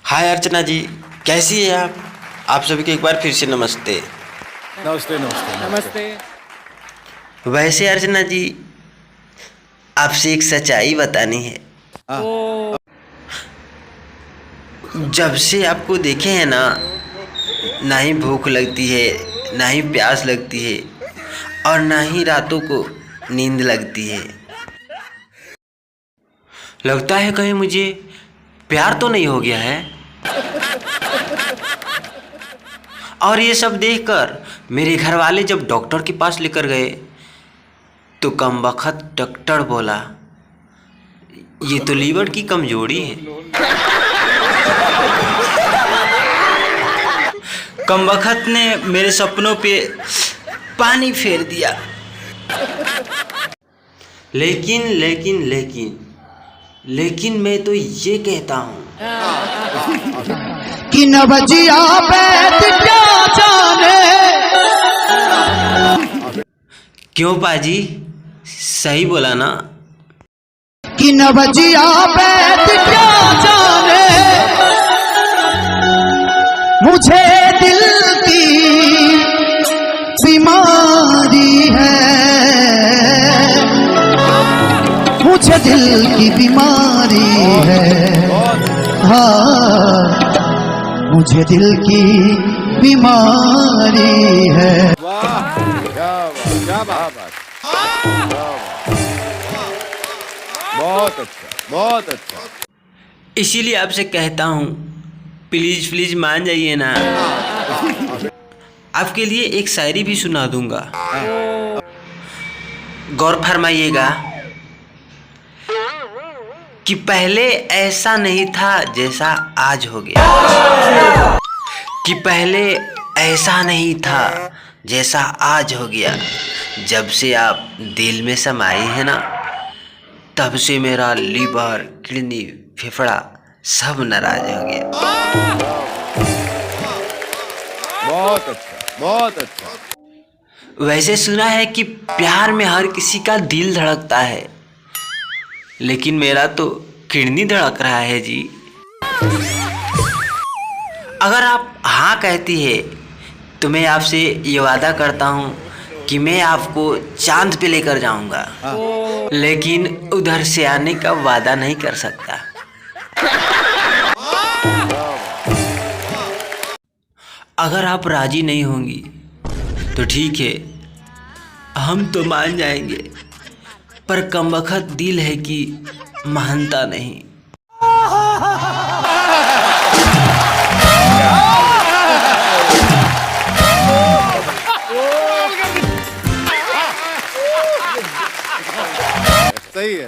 हाय अर्चना जी, कैसी है आप? आप सभी को एक बार फिर से नमस्ते। नमस्ते नमस्ते नमस्ते। वैसे अर्चना जी, आपसे एक सच्चाई बतानी है। ओ जब से आपको देखे हैं ना, ना ही भूख लगती है, ना ही प्यास लगती है और ना ही रातों को नींद लगती है। लगता है कहीं मुझे प्यार तो नहीं हो गया है। और ये सब देखकर मेरे घर वाले जब डॉक्टर के पास लेकर गए तो कमबख्त डॉक्टर बोला, ये तो लीवर की कमजोरी है। कमबख्त ने मेरे सपनों पे पानी फेर दिया। लेकिन लेकिन लेकिन लेकिन मैं तो ये कहता हूँ कि नवजिया बैठ क्या जाने। क्यों पाजी, सही बोला ना? कि नवजिया बैठ क्या जाने, मुझे दिल की बीमारी है, मुझे दिल की बीमारी है। हाँ, मुझे दिल की बीमारी है। वाह क्या बात बहुत अच्छा बहुत अच्छा। इसीलिए आपसे कहता हूँ, प्लीज प्लीज मान जाइए ना। आपके लिए एक शायरी भी सुना दूंगा, गौर फरमाइएगा। कि पहले ऐसा नहीं था जैसा आज हो गया, कि पहले ऐसा नहीं था जैसा आज हो गया। जब से आप दिल में समाई है ना, तब से मेरा लीवर, किडनी, फेफड़ा सब नाराज हो गया। बहुत अच्छा बहुत अच्छा। वैसे सुना है कि प्यार में हर किसी का दिल धड़कता है, लेकिन मेरा तो किडनी धड़क रहा है जी। अगर आप हाँ कहती है तो मैं आपसे ये वादा करता हूँ कि मैं आपको चांद पे लेकर जाऊंगा, लेकिन उधर से आने का वादा नहीं कर सकता। अगर आप राजी नहीं होंगी तो ठीक है, हम तो मान जाएंगे, पर कमबख्त दिल है कि मानता नहीं। सही है।